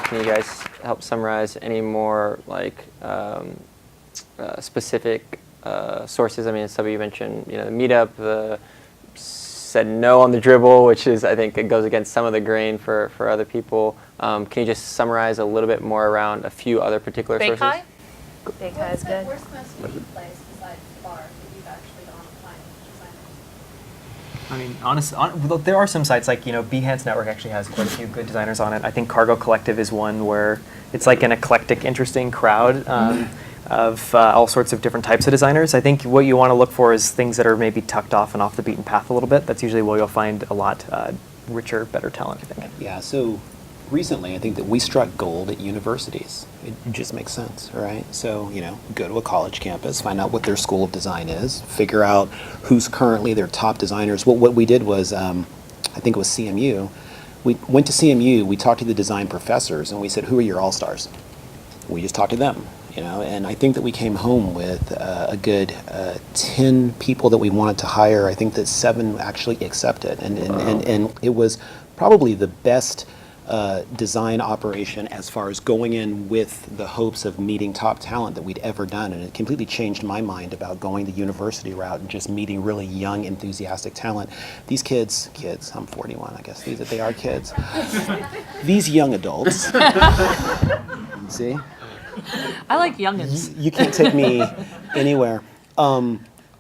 can you guys help summarize any more like specific sources? I mean, some of you mentioned, the meetup, said no on the dribble, which is, I think, it goes against some of the grain for other people. Can you just summarize a little bit more around a few other particular sources? Big High is good. Where's the most unique place besides the bar that you've actually gone to find designers? I mean, honestly, there are some sites like, Behance Network actually has quite a few good designers on it. I think Cargo Collective is one where it's like an eclectic, interesting crowd of all sorts of different types of designers. I think what you want to look for is things that are maybe tucked off and off the beaten path a little bit. That's usually where you'll find a lot richer, better talent, I think. Yeah, so recently I think that we struck gold at universities. It just makes sense, right? So, go to a college campus, find out what their school of design is, figure out who's currently their top designers. What we did was, I think it was CMU, we went to CMU, we talked to the design professors, and we said, who are your all-stars? We just talked to them. And I think that we came home with a good 10 people that we wanted to hire. I think that 7 actually accepted, and it was probably the best design operation as far as going in with the hopes of meeting top talent that we'd ever done, and it completely changed my mind about going the university route and just meeting really young, enthusiastic talent. These kids, I'm 41, I guess they are kids. These young adults, see? I like youngins. You can't take me anywhere.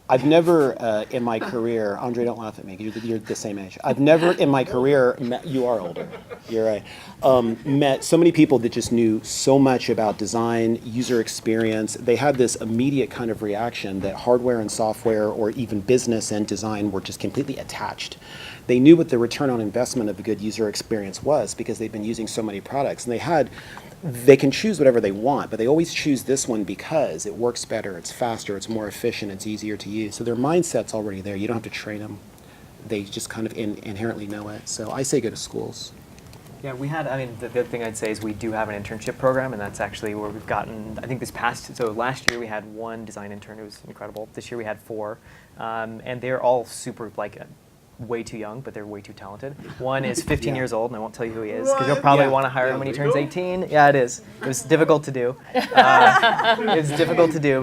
I've never in my career, Andre, don't laugh at me, you're the same age. I've never in my career met, you are older, you're right, met so many people that just knew so much about design, user experience. They had this immediate kind of reaction that hardware and software or even business and design were just completely attached. They knew what the return on investment of a good user experience was because they've been using so many products, and they can choose whatever they want, but they always choose this one because it works better, it's faster, it's more efficient, it's easier to use. So their mindset's already there. You don't have to train them. They just kind of inherently know it. So I say go to schools. Yeah, the other thing I'd say is we do have an internship program, and that's actually where we've gotten, I think so last year we had 1 design intern, it was incredible. This year we had 4, and they're all super, way too young, but they're way too talented. One is 15 years old, and I won't tell you who he is, because you'll probably want to hire him when he turns 18. Yeah, it is. It was difficult to do. But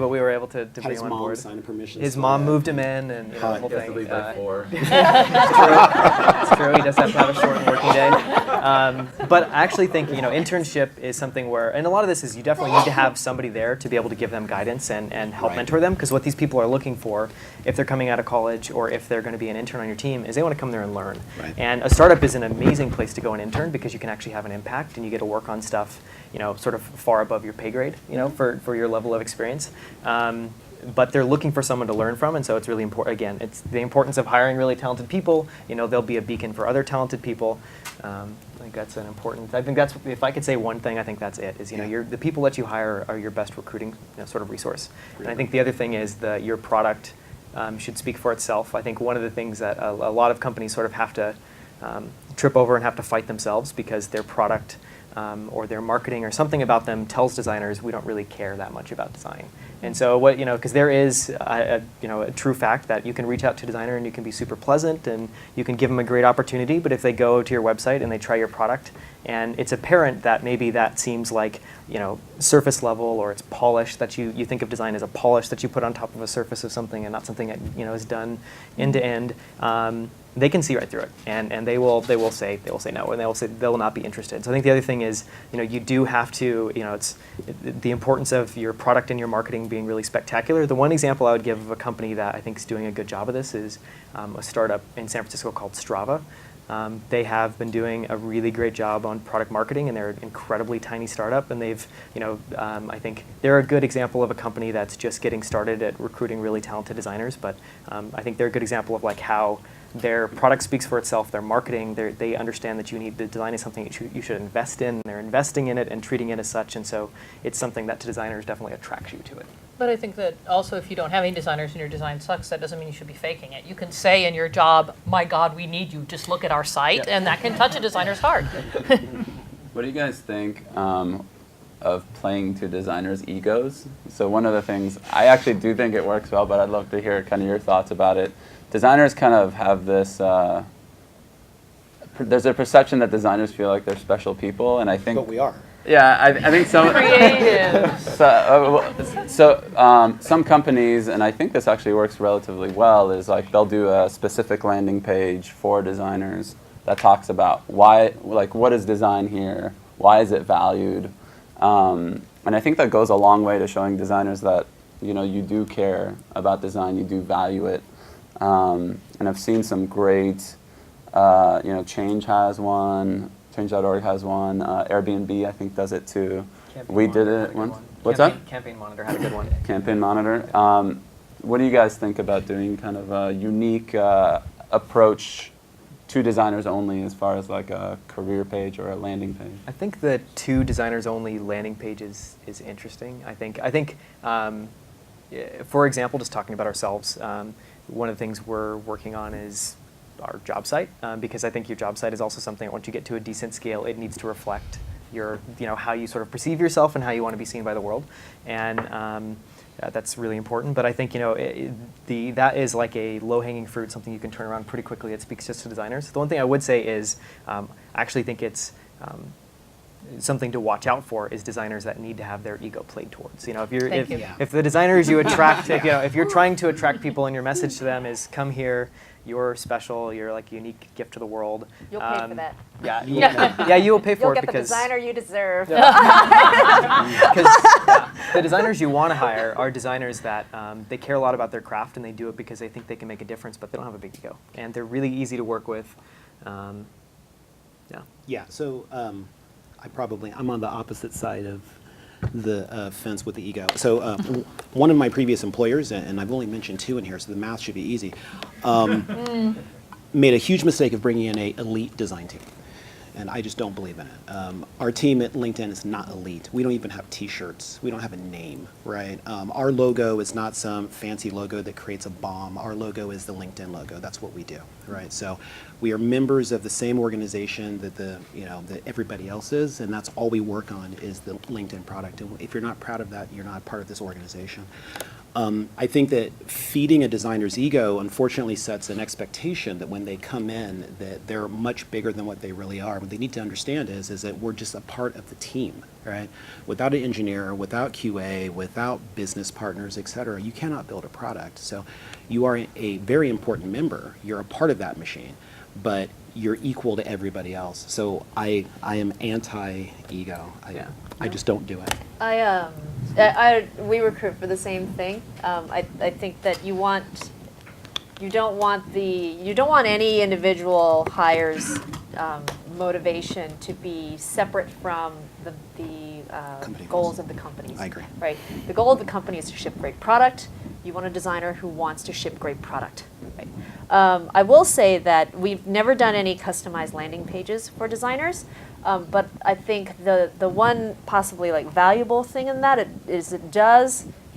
we were able to bring him on board. Sign a permission His slip. mom moved him in, and the whole thing. He has to leave by 4. It's true. He does have to have a short working day. But I actually think, internship is something where, and a lot of this is you definitely need to have somebody there to be able to give them guidance and help mentor them, because what these people are looking for, if they're coming out of college or if they're going to be an intern on your team, is they want to come there and learn. Right. And a startup is an amazing place to go and intern because you can actually have an impact and you get to work on stuff, sort of far above your pay grade, for your level of experience. But they're looking for someone to learn from, and so it's really important. Again, it's the importance of hiring really talented people. They'll be a beacon for other talented people. I think that's an important. I think that's, if I could say one thing, I think that's it. Is the people that you hire are your best recruiting sort of resource. And I think the other thing is that your product should speak for itself. I think one of the things that a lot of companies sort of have to trip over and have to fight themselves because their product or their marketing or something about them tells designers we don't really care that much about design. And so because there is a true fact that you can reach out to a designer and you can be super pleasant and you can give them a great opportunity, but if they go to your website and they try your product and it's apparent that maybe that seems like surface level or it's polished, that you think of design as a polish that you put on top of a surface of something and not something that is done end to end, they can see right through it, and they will say no, and they will not be interested. So I think the other thing is you do have to it's the importance of your product and your marketing being really spectacular. The one example I would give of a company that I think is doing a good job of this is a startup in San Francisco called Strava. They have been doing a really great job on product marketing, and they're an incredibly tiny startup. And they've, I think they're a good example of a company that's just getting started at recruiting really talented designers. But I think they're a good example of how their product speaks for itself. Their marketing, they understand that the design is something you should invest in. They're investing in it and treating it as such, and so it's something that to designers definitely attracts you to it. But I think that also if you don't have any designers and your design sucks, that doesn't mean you should be faking it. You can say in your job, my God, we need you, just look at our site, and that can touch a designer's heart. What do you guys think of playing to designers' egos? So one of the things, I actually do think it works well, but I'd love to hear kind of your thoughts about it. Designers kind of have this there's a perception that designers feel like they're special people, and I think But we are. yeah, I think some Creative. some companies, and I think this actually works relatively well, is like they'll do a specific landing page for designers that talks about why, like, what is design here, why is it valued, and I think that goes a long way to showing designers that you do care about design, you do value it, and I've seen some great, Change has one. Change.org has one. Airbnb, I think, does it too. Campaign We Monitor did had a it good once. one. What's Campaign Monitor had a good one. Campaign Monitor. What do you guys think about doing kind of a unique approach to designers only as far as like a career page or a landing page? I think the 2 designers only landing pages is interesting. I think for example, just talking about ourselves, one of the things we're working on is our job site, because I think your job site is also something that once you get to a decent scale, it needs to reflect your, how you sort of perceive yourself and how you want to be seen by the world, and that's really important. But I think that is like a low-hanging fruit, something you can turn around pretty quickly. It speaks just to designers. The one thing I would say is, I actually think it's something to watch out for is designers that need to have their ego played towards. If the designers you attract, if you're trying to attract people and your message to them is come here, you're special, you're like a unique gift to the world. You'll pay for that. Yeah, you will pay for You'll it get the because designer you deserve. the designers you want to hire are designers that they care a lot about their craft and they do it because they think they can make a difference, but they don't have a big ego, and they're really easy to work with. Yeah, so I'm on the opposite side of the fence with the ego. So one of my previous employers, and I've only mentioned 2 in here, so the math should be easy, made a huge mistake of bringing in an elite design team. And I just don't believe in it. Our team at LinkedIn is not elite. We don't even have T-shirts. We don't have a name, right? Our logo is not some fancy logo that creates a bomb. Our logo is the LinkedIn logo. That's what we do, right? So we are members of the same organization that everybody else is, and that's all we work on is the LinkedIn product. And if you're not proud of that, you're not part of this organization. I think that feeding a designer's ego unfortunately sets an expectation that when they come in that they're much bigger than what they really are. What they need to understand is that we're just a part of the team, right? Without an engineer, without QA, without business partners, et cetera, you cannot build a product. So you are a very important member. You're a part of that machine, but you're equal to everybody else. So I am anti-ego. I just don't do it. We recruit for the same thing. I think that you don't want any individual hire's motivation to be separate from the Company goals goals. of the companies. I agree. Right. The goal of the company is to ship great product. You want a designer who wants to ship great product. Right. I will say that we've never done any customized landing pages for designers, but I think the one possibly like valuable thing in that is it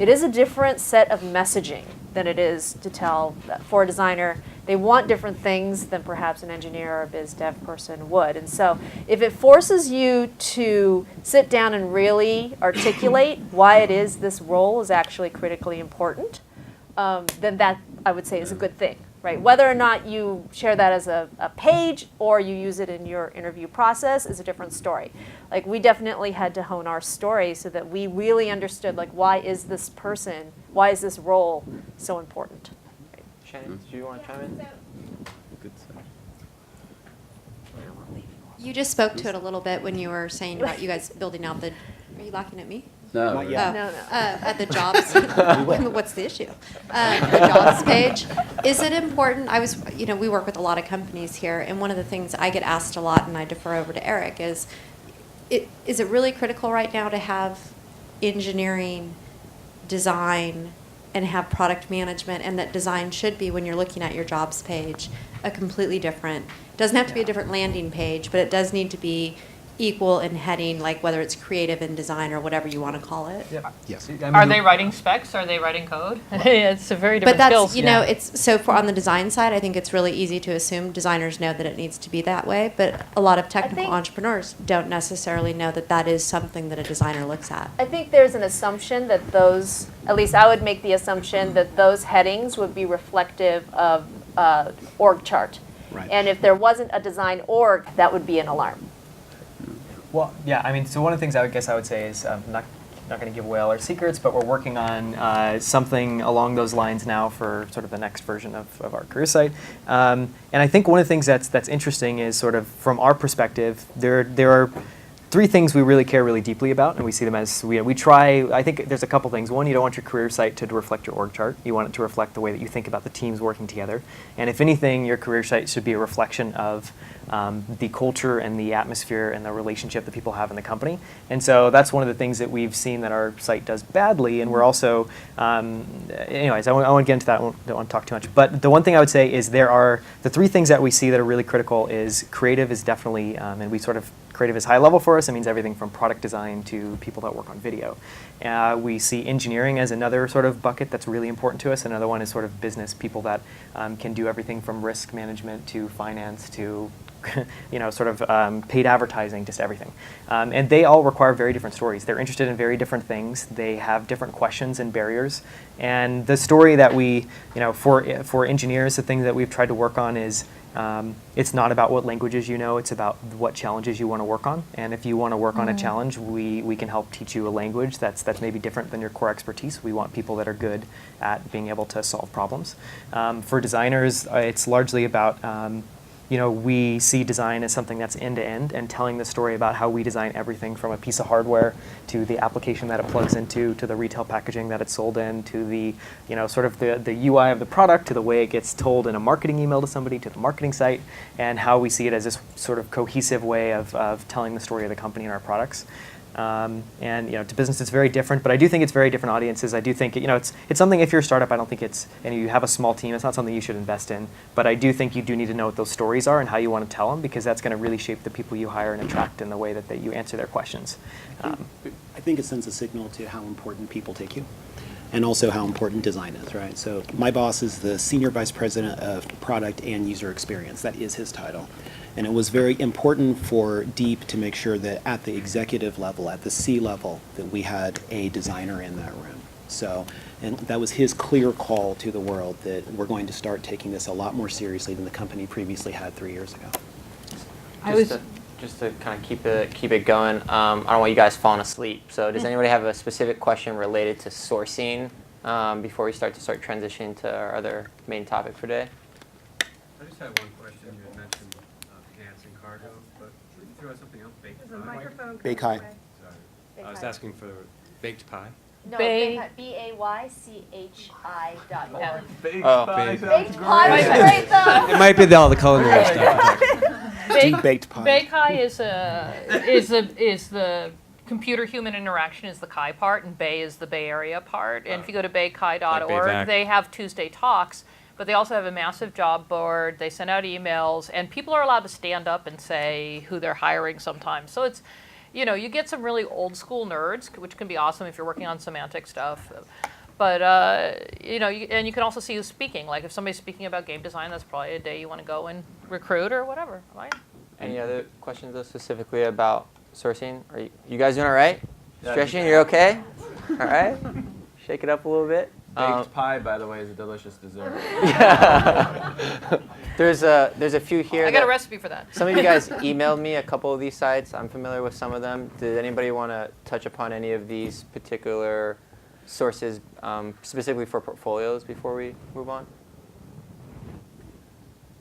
is a different set of messaging than it is to tell for a designer. They want different things than perhaps an engineer or a biz dev person would. And so if it forces you to sit down and really articulate why it is this role is actually critically important, then that I would say is a good thing, right? Whether or not you share that as a page or you use it in your interview process is a different story. Like we definitely had to hone our story so that we really understood like why is this role so important? Shannon, do you want to chime in? Good stuff. You just spoke to it a little bit when you were saying about you guys building out the. Are you laughing at me? No. Not yet. No. At the jobs. What's the issue? The jobs page. Is it important? We work with a lot of companies here, and one of the things I get asked a lot, and I defer over to Eric, is it really critical right now to have engineering, design, and have product management, and that design should be, when you're looking at your jobs page, a completely different, doesn't have to be a different landing page, but it does need to be equal in heading, like whether it's creative and design or whatever you want to call it. Yeah. Yes. Are they writing specs? Are they writing code? It's a very different But that's, skills. it's so for on the design side, I think it's really easy to assume designers know that it needs to be that way, but a lot of technical think- entrepreneurs don't necessarily know that that is something that a designer looks at. I think there's an assumption that those, at least I would make the assumption that those headings would be reflective of org chart. Right. And if there wasn't a design org, that would be an alarm. Well, yeah, I mean, so one of the things I would say is not going to give away all our secrets, but we're working on something along those lines now for sort of the next version of our career site. And I think one of the things that's interesting is sort of from our perspective, there are three things we really care really deeply about, and we see them as, we try, I think there's a couple things. One, you don't want your career site to reflect your org chart. You want it to reflect the way that you think about the teams working together. And if anything, your career site should be a reflection of the culture and the atmosphere and the relationship that people have in the company. And so that's one of the things that we've seen that our site does badly, and we're also, anyways, I won't get into that, don't want to talk too much. But the one thing I would say is there are, the three things that we see that are really critical is creative is definitely, and we sort of, creative is high level for us. It means everything from product design to people that work on video. We see engineering as another sort of bucket that's really important to us. Another one is sort of business, people that can do everything from risk management to finance to sort of paid advertising, just everything. And they all require very different stories. They're interested in very different things. They have different questions and barriers. And the story that we, for engineers, the thing that we've tried to work on is it's not about what languages you know, it's about what challenges you want to work on. And if you want to work on a challenge, we can help teach you a language that's maybe different than your core expertise. We want people that are good at being able to solve problems. For designers, it's largely about we see design as something that's end-to-end, and telling the story about how we design everything from a piece of hardware to the application that it plugs into, to the retail packaging that it's sold in, to the sort of the UI of the product, to the way it gets told in a marketing email to somebody, to the marketing site, and how we see it as this sort of cohesive way of telling the story of the company and our products. And to business it's very different, but I do think it's very different audiences. I do think it's something, if you're a startup, I don't think and you have a small team, it's not something you should invest in. But I do think you do need to know what those stories are and how you want to tell them, because that's going to really shape the people you hire and attract in the way that you answer their questions. I think it sends a signal to how important people take you, and also how important design is, right? So my boss is the Senior Vice President of Product and User Experience. That is his title. And it was very important for Deep to make sure that at the executive level, at the C level, that we had a designer in that room. So, and that was his clear call to the world that we're going to start taking this a lot more seriously than the company previously had 3 years ago. Just to kind of keep it going, I don't want you guys falling asleep. So does anybody have a specific question related to sourcing before we start transitioning to our other main topic for today? I just had one question. You had mentioned pants and cargo, but you threw out something else, baked pie. Bake high. Sorry. I was asking for baked pie. No, Bay- BAYCHI.org. Baked Oh. pie. Baked pie was great though. It might be all the culinary stuff. Deep baked pie. Beikai is the computer-human interaction is the Chi part, and Bay is the Bay Area part. And if you go to baychi.org, Bayvac. they have Tuesday talks, but they also have a massive job board. They send out emails, and people are allowed to stand up and say who they're hiring sometimes. So it's, you get some really old school nerds, which can be awesome if you're working on semantic stuff. But, and you can also see who's speaking. Like if somebody's speaking about game design, that's probably a day you want to go and recruit or whatever. Right? Any other questions though, specifically about sourcing? Are you guys doing all right? Yeah. Stretching? You're okay? All right. Shake it up a little bit. Baked pie, by the way, is a delicious dessert. There's a few here. I got a that- recipe for that. Some of you guys emailed me a couple of these sites. I'm familiar with some of them. Did anybody want to touch upon any of these particular sources, specifically for portfolios, before we move on?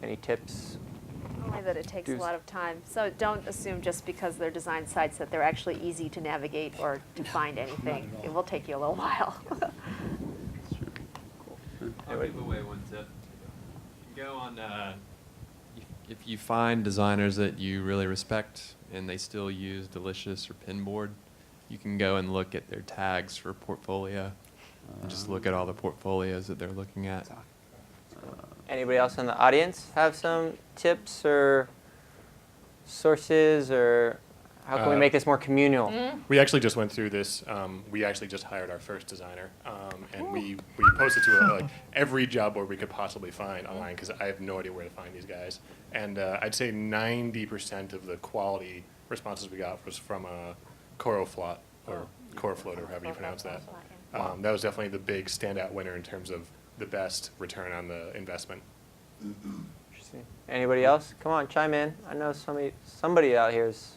Any tips? Only that it takes a lot of time. So don't assume just because they're design sites that they're actually easy to navigate or to find anything. It will take you a little while. I'll give away one tip. You go on, if you find designers that you really respect and they still use Delicious or Pinboard, you can go and look at their tags for portfolio and just look at all the portfolios that they're looking at. Anybody else in the audience have some tips or sources, or how can we make this more communal? We actually just went through this. We actually just hired our first designer, and we posted to every job board we could possibly find online, because I have no idea where to find these guys. And I'd say 90% of the quality responses we got was from Coroflot, or Coroflot, or however you pronounce that. That was definitely the big standout winner in terms of the best return on the investment. Interesting. Anybody else? Come on, chime in. I know somebody out here is.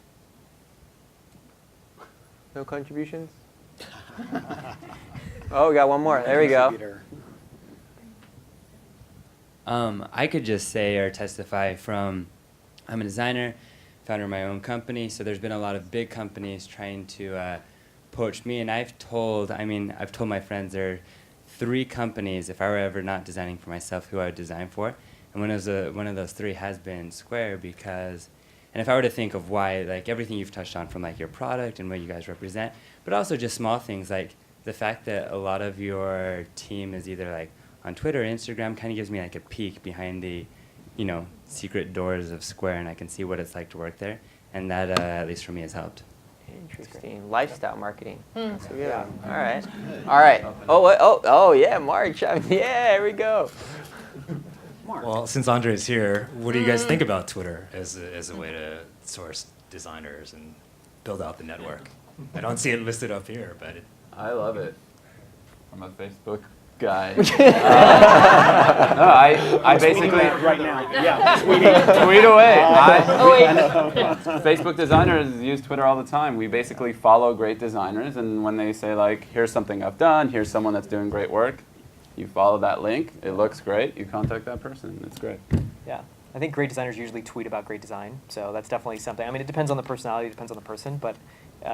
No contributions? Oh, we got one more. There we go. I could just say or testify from, I'm a designer, founder of my own company, so there's been a lot of big companies trying to poach me, and I've told my friends there are 3 companies, if I were ever not designing for myself, who I would design for, and one of those 3 has been Square, because, and if I were to think of why, like everything you've touched on from like your product and what you guys represent, but also just small things like the fact that a lot of your team is either like on Twitter or Instagram kind of gives me like a peek behind the, secret doors of Square, and I can see what it's like to work there, and that at least for me has helped. Interesting. Lifestyle marketing. That's good. Yeah. All right. Oh, yeah, Mark. Yeah, here we go. Well, since Andre is here, what do you guys think about Twitter as a way to source designers and build out the network? I don't see it listed up here, but I love it. I'm a Facebook guy. No, I basically right now. Yeah, tweet away. Oh, Facebook designers use Twitter all the time. We basically follow great designers, and when they say like, "Here's something I've done. Here's someone that's doing great work," you follow that link. It looks great. You contact that person. It's great. Yeah. I think great designers usually tweet about great design, so that's definitely something. I mean, it depends on the personality, it depends on the person, but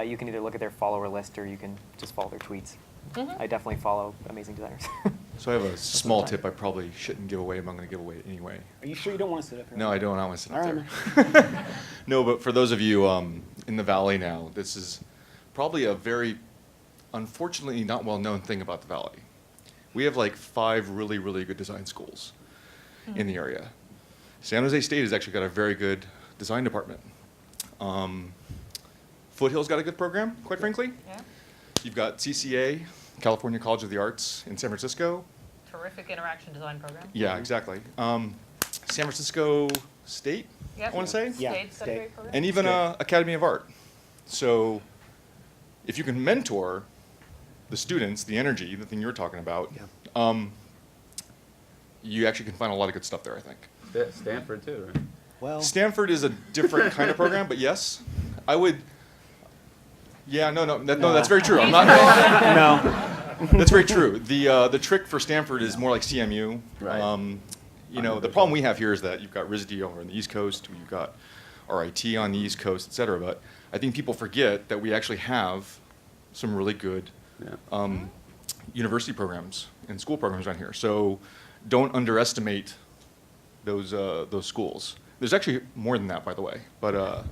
you can either look at their follower list or you can just follow their tweets. I definitely follow amazing designers. So I have a small tip I probably shouldn't give away, but I'm going to give away anyway. Are you sure you don't want to sit up here? No, I don't. I want to sit up All there. right. No, but for those of you in the Valley now, this is probably a very, unfortunately, not well-known thing about the Valley. We have like 5 really, really good design schools in the area. San Jose State has actually got a very good design department. Foothill's got a good program, quite frankly. Yeah. You've got CCA, California College of the Arts in San Francisco. Terrific interaction design program. Yeah, exactly. San Francisco State, Yep. I want to say. Yeah, State's got a great program. And even Academy of Art. So if you can mentor the students, the energy, the thing you were talking about, you actually can find a lot of good stuff there, I think. Stanford too, right? Well, Stanford is a different kind of program, but yes, I would. Yeah, no, that's very true. I'm not. no. That's very true. The trick for Stanford is more like CMU. Right. The problem we have here is that you've got RISD over on the East Coast, you've got RIT on the East Coast, et cetera. But I think people forget that we actually have some really good university programs and school programs around here. So don't underestimate those schools. There's actually more than that, by the way. But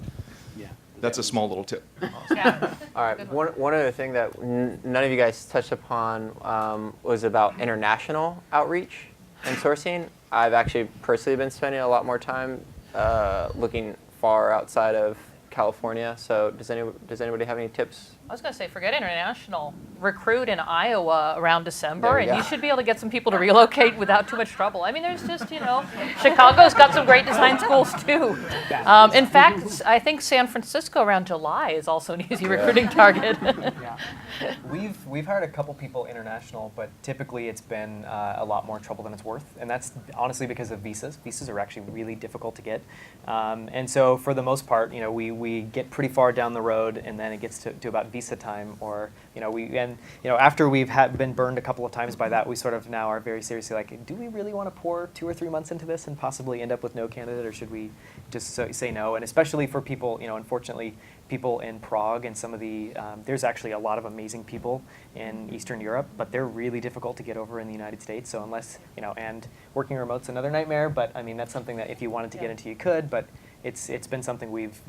that's a small little tip. Yeah. All right. One other thing that none of you guys touched upon was about international outreach and sourcing. I've actually personally been spending a lot more time looking far outside of California. So does anybody have any tips? I was going to say, forget international. Recruit in Iowa around December, There we and go. you should be able to get some people to relocate without too much trouble. I mean, there's just, Chicago's got some great design schools too. In fact, I think San Francisco around July is also an easy recruiting target. We've hired a couple people international, but typically it's been a lot more trouble than it's worth, and that's honestly because of visas. Visas are actually really difficult to get, and so for the most part, we get pretty far down the road, and then it gets to about visa time, or after we've been burned a couple of times by that, we sort of now are very seriously like, do we really want to pour 2 or 3 months into this and possibly end up with no candidate, or should we just say no? And especially for people, unfortunately, people in Prague and some of the, there's actually a lot of amazing people in Eastern Europe, but they're really difficult to get over in the United States. So unless, and working remote's another nightmare, but I mean, that's something that if you wanted to get into, you could, but it's been something we've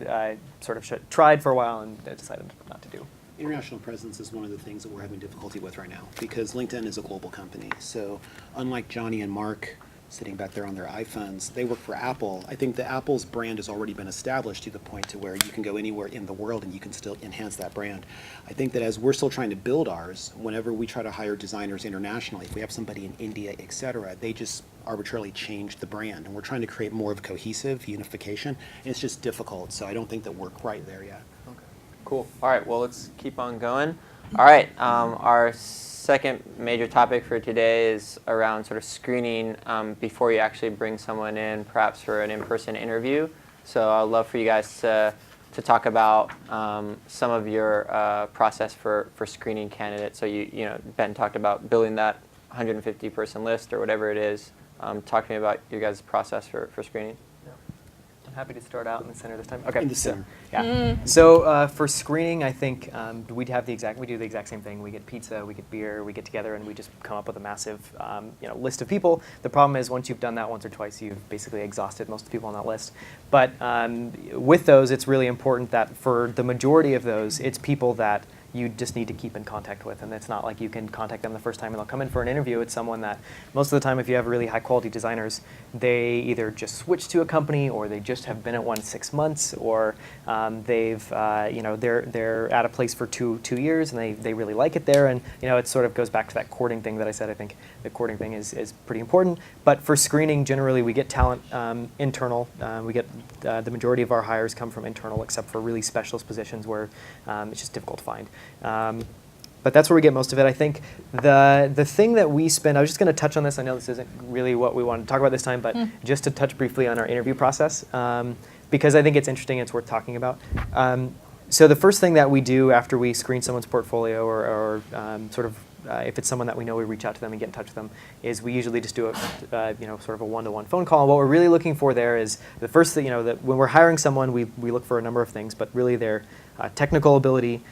sort of tried for a while and decided not to do. International presence is one of the things that we're having difficulty with right now because LinkedIn is a global company. So unlike Johnny and Mark sitting back there on their iPhones, they work for Apple. I think that Apple's brand has already been established to the point to where you can go anywhere in the world and you can still enhance that brand. I think that as we're still trying to build ours, whenever we try to hire designers internationally, if we have somebody in India, et cetera, they just arbitrarily change the brand. And we're trying to create more of a cohesive unification. And it's just difficult. So I don't think that we're quite there yet. Cool. All right, well, let's keep on going. All right, our second major topic for today is around sort of screening before you actually bring someone in, perhaps for an in-person interview. So I'd love for you guys to talk about some of your process for screening candidates. So you know, Ben talked about building that 150-person list or whatever it is. Talk to me about your guys' process for screening. I'm happy to start out in the center this time. Okay. In the center. Yeah. So for screening, I think we do the exact same thing. We get pizza, we get beer, we get together, and we just come up with a massive list of people. The problem is once you've done that once or twice, you've basically exhausted most of the people on that list. But with those, it's really important that for the majority of those, it's people that you just need to keep in contact with. And it's not like you can contact them the first time and they'll come in for an interview. It's someone that most of the time, if you have really high quality designers, they either just switch to a company or they just have been at one 6 months, or they're at a place for two years and they really like it there. And it sort of goes back to that courting thing that I said. I think the courting thing is pretty important. But for screening, generally we get talent internal. We get the majority of our hires come from internal, except for really specialist positions where it's just difficult to find. But that's where we get most of it. I think the thing that we spend, I was just going to touch on this. I know this isn't really what we wanted to talk about this time, but just to touch briefly on our interview process, because I think it's interesting and it's worth talking about. So the first thing that we do after we screen someone's portfolio or if it's someone that we know, we reach out to them and get in touch with them, is we usually just do sort of a one-to-one phone call. And what we're really looking for there is the first thing, that when we're hiring someone, we look for a number of things, but really their technical ability,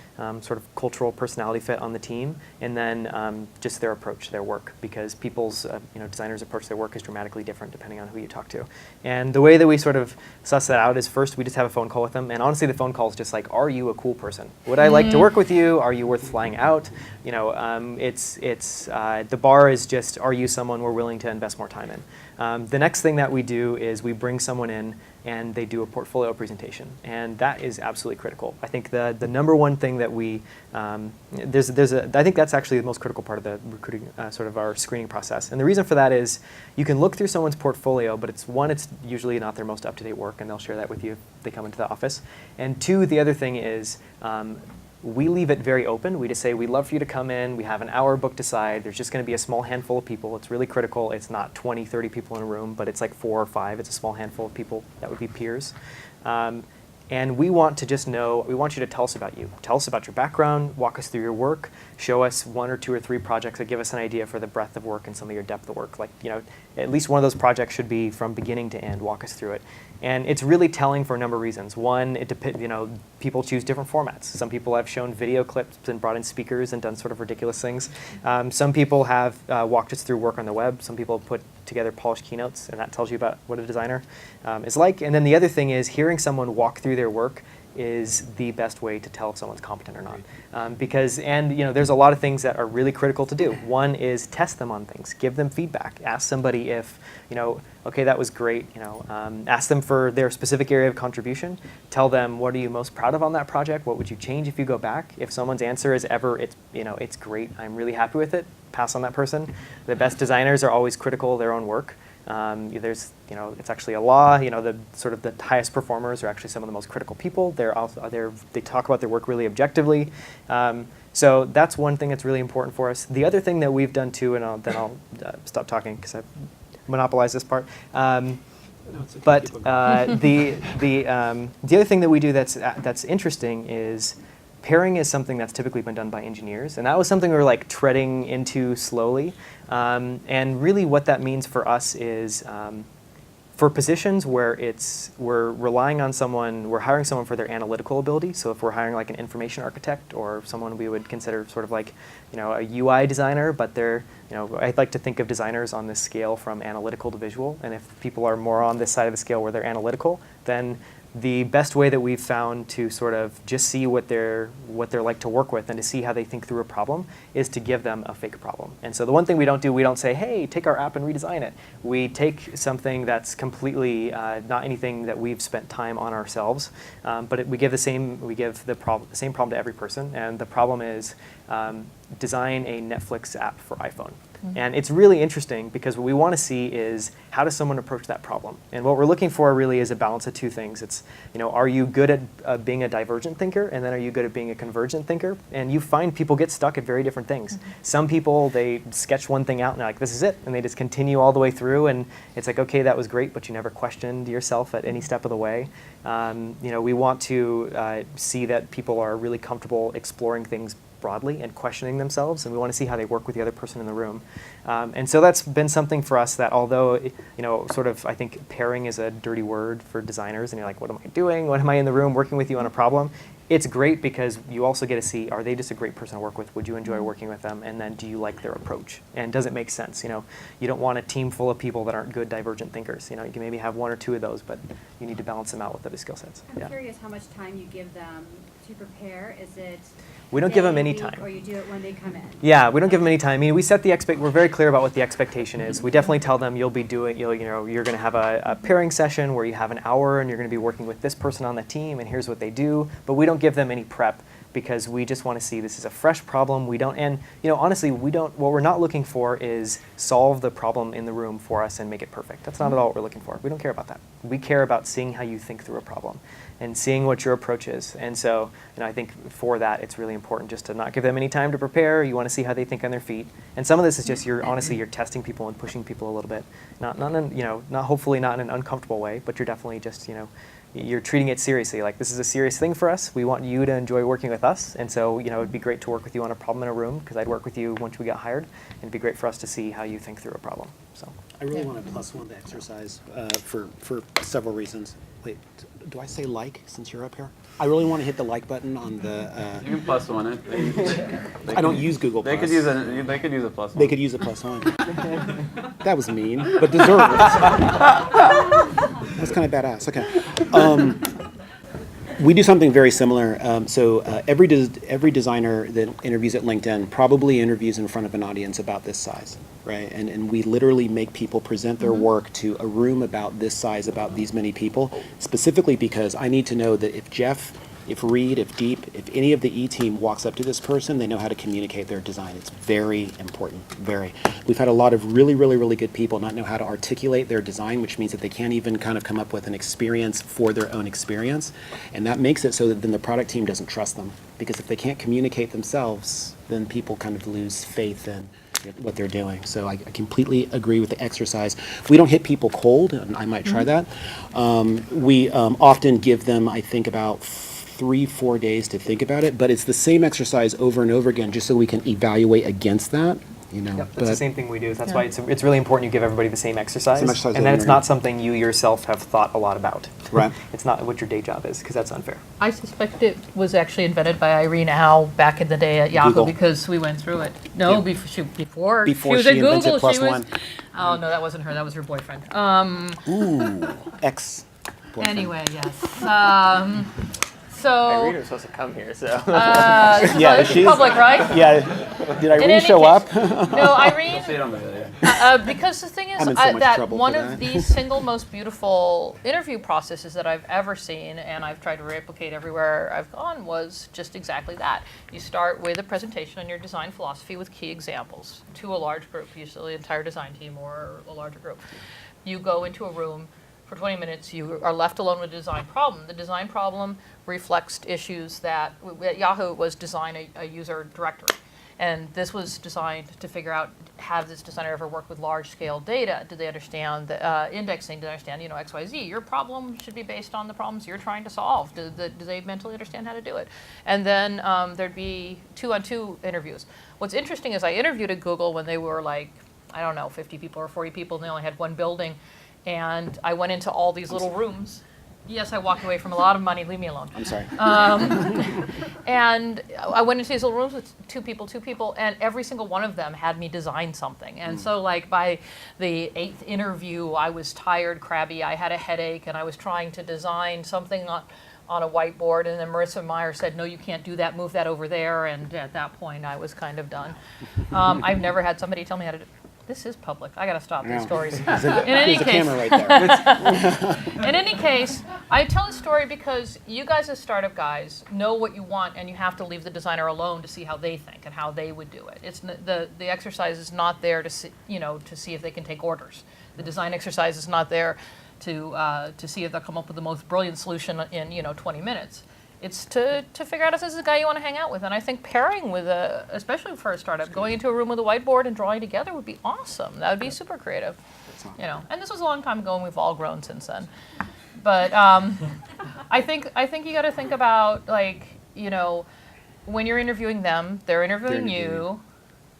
sort of cultural personality fit on the team, and then just their approach to their work, because people's designers' approach to their work is dramatically different depending on who you talk to. And the way that we sort of suss that out is first we just have a phone call with them, and honestly the phone call is just like, are you a cool person? Would I like to work with you? Are you worth flying out? The bar is just, are you someone we're willing to invest more time in? The next thing that we do is we bring someone in and they do a portfolio presentation, and that is absolutely critical. I think the number one thing that we I think that's actually the most critical part of the recruiting sort of our screening process. And the reason for that is you can look through someone's portfolio, but it's usually not their most up-to-date work, and they'll share that with you if they come into the office. And two, the other thing is we leave it very open. We just say, we'd love for you to come in. We have an hour booked aside. There's just going to be a small handful of people. It's really critical. It's not 20, 30 people in a room, but it's like 4 or 5. It's a small handful of people that would be peers. And we want to just know, we want you to tell us about you. Tell us about your background, walk us through your work, show us 1 or 2 or 3 projects that give us an idea for the breadth of work and some of your depth of work. Like, at least one of those projects should be from beginning to end, walk us through it. And it's really telling for a number of reasons. One, people choose different formats. Some people have shown video clips and brought in speakers and done sort of ridiculous things. Some people have walked us through work on the web. Some people have put together polished keynotes, and that tells you about what a designer is like. And then the other thing is hearing someone walk through their work is the best way to tell if someone's competent or not. There's a lot of things that are really critical to do. One is test them on things, give them feedback, ask somebody if, okay, that was great, ask them for their specific area of contribution, tell them what are you most proud of on that project, what would you change if you go back. If someone's answer is ever, it's great, I'm really happy with it, pass on that person. The best designers are always critical of their own work. It's actually a law. The highest performers are actually some of the most critical people. They talk about their work really objectively. So that's one thing that's really important for us. The other thing that we've done too, and then I'll stop talking because I monopolize this part. The other thing that we do that's interesting is pairing is something that's typically been done by engineers, and that was something we were like treading into slowly. And really what that means for us is for positions where we're relying on someone, we're hiring someone for their analytical ability. So if we're hiring like an information architect or someone we would consider sort of like, a UI designer, but I'd like to think of designers on this scale from analytical to visual. And if people are more on this side of the scale where they're analytical, then the best way that we've found to sort of just see what they're like to work with and to see how they think through a problem is to give them a fake problem. And so the one thing we don't do, we don't say, hey, take our app and redesign it. We take something that's completely not anything that we've spent time on ourselves, but we give the same problem to every person. And the problem is design a Netflix app for iPhone. And it's really interesting because what we want to see is how does someone approach that problem? And what we're looking for really is a balance of two things. It's, are you good at being a divergent thinker, and then are you good at being a convergent thinker? And you find people get stuck at very different things. Some people, they sketch one thing out and they're like, this is it, and they just continue all the way through, and it's like, okay, that was great, but you never questioned yourself at any step of the way. We want to see that people are really comfortable exploring things broadly and questioning themselves, and we want to see how they work with the other person in the room. And so that's been something for us that although, sort of, I think pairing is a dirty word for designers, and you're like, what am I doing? What am I in the room working with you on a problem? It's great because you also get to see, are they just a great person to work with? Would you enjoy working with them? And then do you like their approach? And does it make sense? You don't want a team full of people that aren't good divergent thinkers. You can maybe have one or two of those, but you need to balance them out with other skill sets. I'm curious how much time you give them to prepare. Is it we don't give them any time. Or you do it when they come in? Yeah, we don't give them any time. I mean, we set the we're very clear about what the expectation is. We definitely tell them you'll be doing, you're going to have a pairing session where you have an hour and you're going to be working with this person on the team and here's what they do. But we don't give them any prep because we just want to see this is a fresh problem. We don't, and honestly, what we're not looking for is solve the problem in the room for us and make it perfect. That's not at all what we're looking for. We don't care about that. We care about seeing how you think through a problem and seeing what your approach is. And so, I think for that, it's really important just to not give them any time to prepare. You want to see how they think on their feet. And some of this is just you're testing people and pushing people a little bit. Hopefully not in an uncomfortable way, but you're definitely just, you're treating it seriously. Like, this is a serious thing for us. We want you to enjoy working with us. And so, it'd be great to work with you on a problem in a room, because I'd work with you once we got hired. And it'd be great for us to see how you think through a problem. So I really want to +1 the exercise for several reasons. Wait, do I say like since you're up here? I really want to hit the like button on the. You can +1 it. I don't use Google+. They could use a +1. They could use a +1. That was mean, but deserved. That's kind of badass. Okay. We do something very similar. Every designer that interviews at LinkedIn probably interviews in front of an audience about this size, right? And we literally make people present their work to a room about this size, about these many people, specifically because I need to know that if Jeff, if Reed, if Deep, if any of the E team walks up to this person, they know how to communicate their design. It's very important, very. We've had a lot of really, really, really good people not know how to articulate their design, which means that they can't even kind of come up with an experience for their own experience. And that makes it so that then the product team doesn't trust them. Because if they can't communicate themselves, then people kind of lose faith in what they're doing. So I completely agree with the exercise. We don't hit people cold, and I might try that. We often give them, I think, about 3-4 days to think about it, but it's the same exercise over and over again just so we can evaluate against that. Yep, that's the same thing we do. That's why it's really important you give everybody the same exercise, exercise and then it's not something you yourself have thought a lot about. Right. It's not what your day job is, because that's unfair. I suspect it was actually invented by Irene Howe back in the day at Yahoo Google. because we went through it. No, before she Before was she at Google. invented She was. +1. Oh no, that wasn't her. That was her boyfriend. Ooh, ex-boyfriend. Anyway, yes. So. Irene was supposed to come here, so. This Yeah, is public, right? Yeah. Did Irene any show case- up? No, Irene. See it on the video. Because the thing is I'm in so much that trouble one for of that. the single most beautiful interview processes that I've ever seen, and I've tried to replicate everywhere I've gone, was just exactly that. You start with a presentation on your design philosophy with key examples to a large group, usually the entire design team or a larger group. You go into a room for 20 minutes, you are left alone with a design problem. The design problem reflects issues that, at Yahoo, was design a user directory. And this was designed to figure out, have this designer ever worked with large-scale data? Do they understand the indexing? Do they understand, X, Y, Z? Your problem should be based on the problems you're trying to solve. Do they mentally understand how to do it? And then there'd be 2-on-2 interviews. What's interesting is I interviewed at Google when they were like, 50 people or 40 people, and they only had one building. And I went into all these little rooms. Yes, I walked away from a lot of money. Leave me alone. I'm sorry. And I went into these little rooms with two people, and every single one of them had me design something. And so, like, by the 8th interview, I was tired, crabby, I had a headache, and I was trying to design something on a whiteboard, and then Marissa Meyer said, no, you can't do that, move that over there, and at that point, I was kind of done. I've never had somebody tell me how to do it. This is public. I gotta stop Yeah. these stories. There's In any a case, camera right there. in any case, I tell a story because you guys as startup guys know what you want, and you have to leave the designer alone to see how they think and how they would do it. It's the exercise is not there to see, to see if they can take orders. The design exercise is not there to see if they'll come up with the most brilliant solution in 20 minutes. It's to figure out if this is a guy you want to hang out with. And I think pairing with especially for a startup, going into a room with a whiteboard and drawing together would be awesome. That would be super creative. And this was a long time ago, and we've all grown since then. But I think you got to think about, like, when you're interviewing them, they're interviewing you,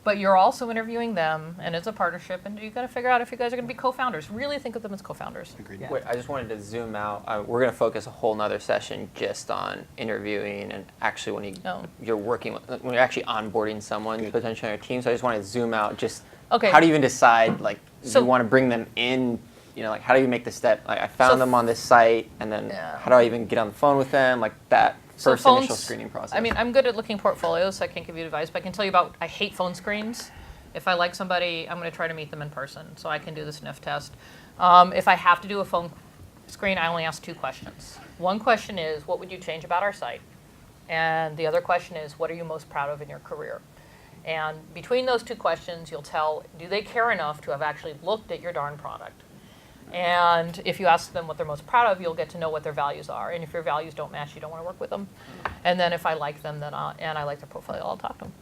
but you're also interviewing them, and it's a partnership, and you got to figure out if you guys are going to be co-founders. Really think of them as co-founders. Agreed. Yeah. Wait, I just wanted to zoom out. We're going to focus a whole nother session just on interviewing and actually when you're working with, when you're actually onboarding someone potentially on your team. So I just wanted to zoom out. Just how do you even decide, like, you want to bring them in? Like, how do you make the step? Like, I found them on this site, and then how do I even get on the phone with them? Like that. First initial screening process. I mean, I'm good at looking portfolios, so I can't give you advice, but I can tell you about, I hate phone screens. If I like somebody, I'm going to try to meet them in person, so I can do the sniff test. If I have to do a phone screen, I only ask 2 questions. One question is, what would you change about our site? And the other question is, what are you most proud of in your career? And between those 2 questions, you'll tell, do they care enough to have actually looked at your darn product? And if you ask them what they're most proud of, you'll get to know what their values are. And if your values don't match, you don't want to work with them. And then if I like them, then and I like their portfolio, I'll talk to them.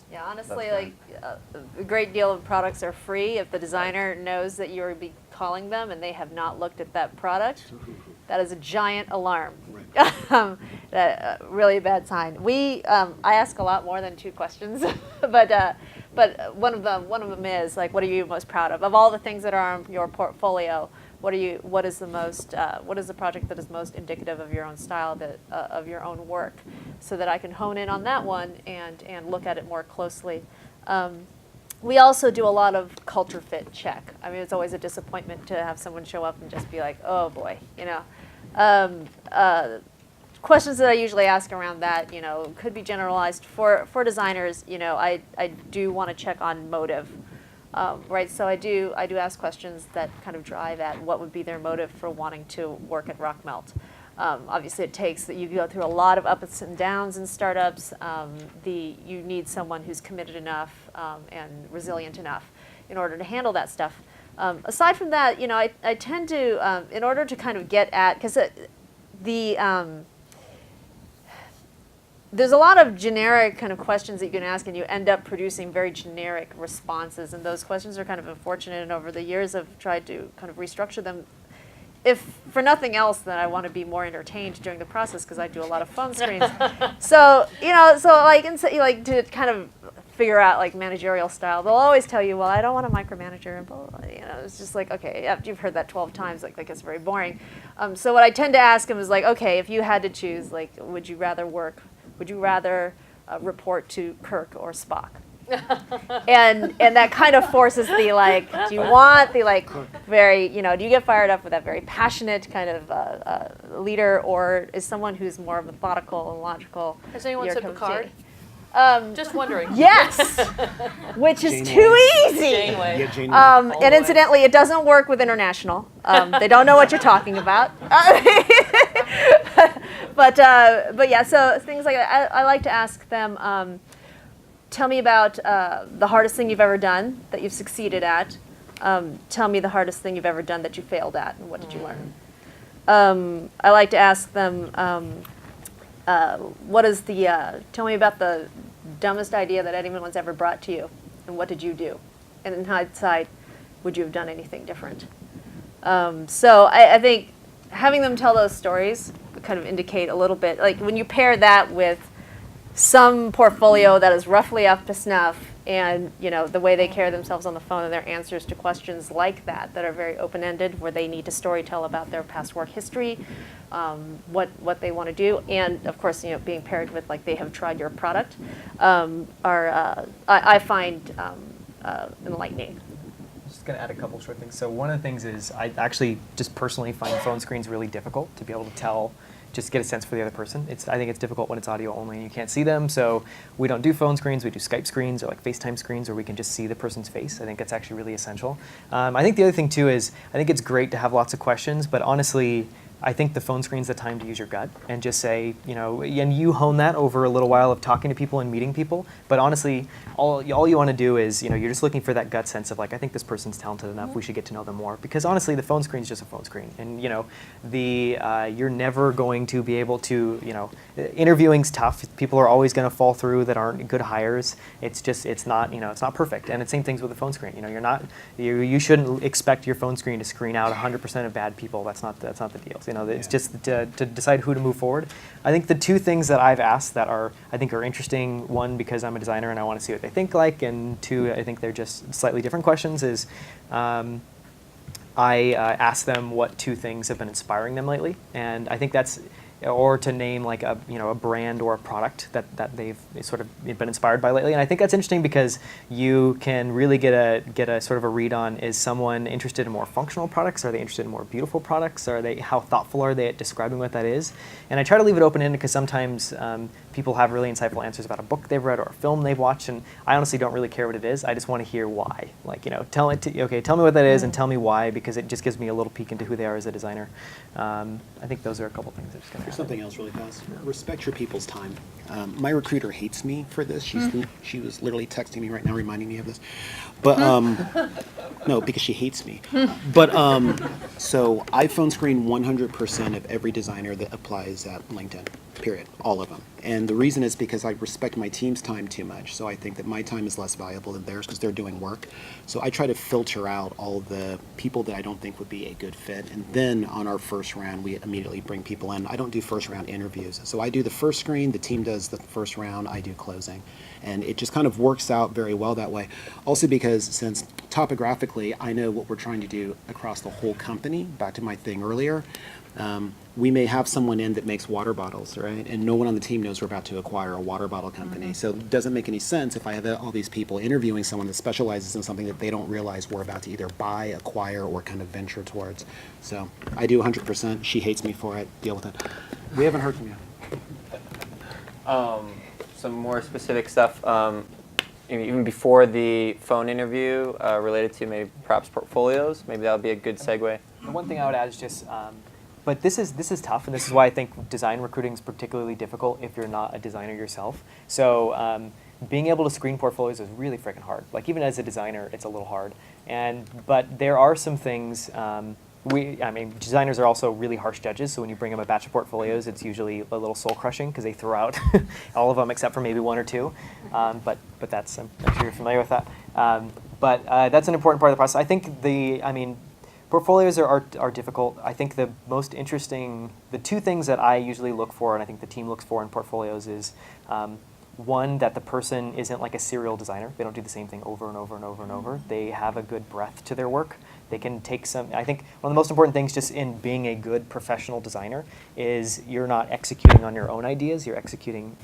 Yeah, honestly, like a great deal of products are free if the designer knows that you'll be calling them and they have not looked at that product. That is a giant alarm. That really bad sign. I ask a lot more than 2 questions, but one of them is like, what are you most proud of all the things that are on your portfolio? What is the project that is most indicative of your own style, of your own work, so that I can hone in on that one and look at it more closely. We also do a lot of culture fit check. I mean, it's always a disappointment to have someone show up and just be like, oh boy, questions that I usually ask around that, could be generalized for designers. I do want to check on motive. Right, so I do ask questions that kind of drive at what would be their motive for wanting to work at Rockmelt. Obviously, it takes that you go through a lot of ups and downs in startups. You need someone who's committed enough and resilient enough in order to handle that stuff. Aside from that, I tend to, in order to kind of get at, because there's a lot of generic kind of questions that you can ask, and you end up producing very generic responses. And those questions are kind of unfortunate. And over the years, I've tried to kind of restructure them. If for nothing else, then I want to be more entertained during the process because I do a lot of phone screens. So to kind of figure out like managerial style, they'll always tell you, well, I don't want a micromanager, and blah, blah, blah. It's just like, okay, after you've heard that 12 times, like it's very boring. So what I tend to ask them is like, okay, if you had to choose, like, would you rather report to Kirk or Spock? and that kind of forces the like, do you want the like very, do you get fired up with that very passionate kind of leader, or is someone who's more methodical and logical? Has anyone said Picard? Just wondering. Yes, which is too easy. And incidentally, it doesn't work with international. They don't know what you're talking about. But yeah, so things like that. I like to ask them, tell me about the hardest thing you've ever done that you've succeeded at. Tell me the hardest thing you've ever done that you failed at, and what did you learn? I like to ask them, tell me about the dumbest idea that anyone's ever brought to you, and what did you do? And in hindsight, would you have done anything different? So I think having them tell those stories would kind of indicate a little bit, like when you pair that with some portfolio that is roughly up to snuff, and the way they carry themselves on the phone and their answers to questions like that are very open-ended, where they need to storytell about their past work history, what they want to do, and of course being paired with like they have tried your product, I find enlightening. Just going to add a couple short things. So one of the things is I actually just personally find phone screens really difficult to be able to tell just get a sense for the other person. I think it's difficult when it's audio only and you can't see them, so we don't do phone screens, we do Skype screens or like FaceTime screens where we can just see the person's face. I think that's actually really essential. I think the other thing too is, I think it's great to have lots of questions, but honestly, I think the phone screen's the time to use your gut and just say, and you hone that over a little while of talking to people and meeting people. But honestly, all you want to do is, you're just looking for that gut sense of like, I think this person's talented enough, we should get to know them more. Because honestly, the phone screen's just a phone screen. And, you're never going to be able to, interviewing's tough. People are always going to fall through that aren't good hires. It's just, it's not perfect. And it's same things with the phone screen. You shouldn't expect your phone screen to screen out 100% of bad people. That's not the deal. It's just to decide who to move forward. I think the two things that I've asked that I think are interesting, one, because I'm a designer and I want to see what they think like, and two, I think they're just slightly different questions, is I ask them what two things have been inspiring them lately. And I think that's, or to name like a brand or a product that they've sort of been inspired by lately. And I think that's interesting because you can really get a sort of a read on, is someone interested in more functional products? Are they interested in more beautiful products? How thoughtful are they at describing what that is? And I try to leave it open-ended because sometimes people have really insightful answers about a book they've read or a film they've watched, and I honestly don't really care what it is. I just want to hear why. Like, tell me what that is and tell me why, because it just gives me a little peek into who they are as a designer. I think those are a couple things I'm just going to Here's something else really fast. Respect your people's time. My recruiter hates me for this. She was literally texting me right now, reminding me of this. But no, because she hates me. But so I phone screen 100% of every designer that applies at LinkedIn. Period. All of them. And the reason is because I respect my team's time too much. So I think that my time is less valuable than theirs because they're doing work. So I try to filter out all the people that I don't think would be a good fit. And then on our first round, we immediately bring people in. I don't do first round interviews. So I do the first screen, the team does the first round, I do closing. And it just kind of works out very well that way. Also because since topographically, I know what we're trying to do across the whole company, back to my thing earlier, we may have someone in that makes water bottles, right? And no one on the team knows we're about to acquire a water bottle company. So it doesn't make any sense if I have all these people interviewing someone that specializes in something that they don't realize we're about to either buy, acquire, or kind of venture towards. So I do 100%. She hates me for it. Deal with it. We haven't heard from you. Some more specific stuff, even before the phone interview, related to maybe perhaps portfolios. Maybe that would be a good segue. The one thing I would add is just, but this is tough, and this is why I think design recruiting is particularly difficult if you're not a designer yourself. So being able to screen portfolios is really freaking hard. Like even as a designer, it's a little hard. But there are some things. Designers are also really harsh judges, so when you bring them a batch of portfolios, it's usually a little soul-crushing because they throw out all of them except for maybe one or two. But that's, I'm sure you're familiar with that. But that's an important part of the process. I think portfolios are difficult. I think the most interesting, the two things that I usually look for, and I think the team looks for in portfolios is, one, that the person isn't like a serial designer. They don't do the same thing over and over and over and over. They have a good breadth to their work. They can take some, I think one of the most important things just in being a good professional designer is you're not executing on your own ideas, you're executing,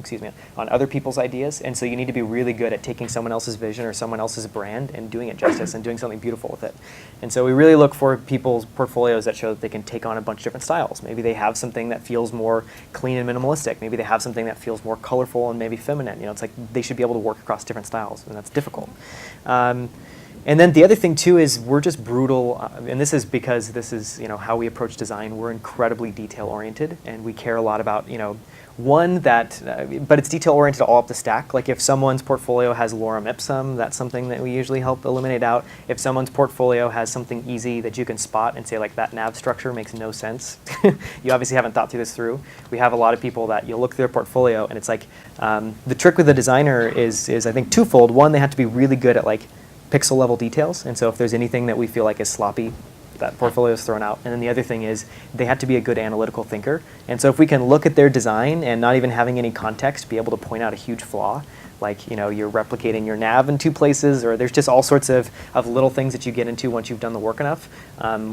on other people's ideas. And so you need to be really good at taking someone else's vision or someone else's brand and doing it justice and doing something beautiful with it. And so we really look for people's portfolios that show that they can take on a bunch of different styles. Maybe they have something that feels more clean and minimalistic. Maybe they have something that feels more colorful and maybe feminine. It's like they should be able to work across different styles, and that's difficult. And then the other thing too is we're just brutal, and this is because this is how we approach design. We're incredibly detail oriented, and we care a lot about but it's detail oriented all up the stack. Like if someone's portfolio has lorem ipsum, that's something that we usually help eliminate out. If someone's portfolio has something easy that you can spot and say like that nav structure makes no sense, you obviously haven't thought this through. We have a lot of people that you'll look through their portfolio and it's like the trick with the designer is I think twofold. One, they have to be really good at like pixel level details, and so if there's anything that we feel like is sloppy, that portfolio is thrown out. And then the other thing is they have to be a good analytical thinker. And so if we can look at their design and not even having any context, be able to point out a huge flaw, like you're replicating your nav in two places, or there's just all sorts of little things that you get into once you've done the work enough,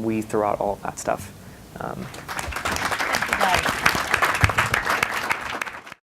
we throw out all of that stuff.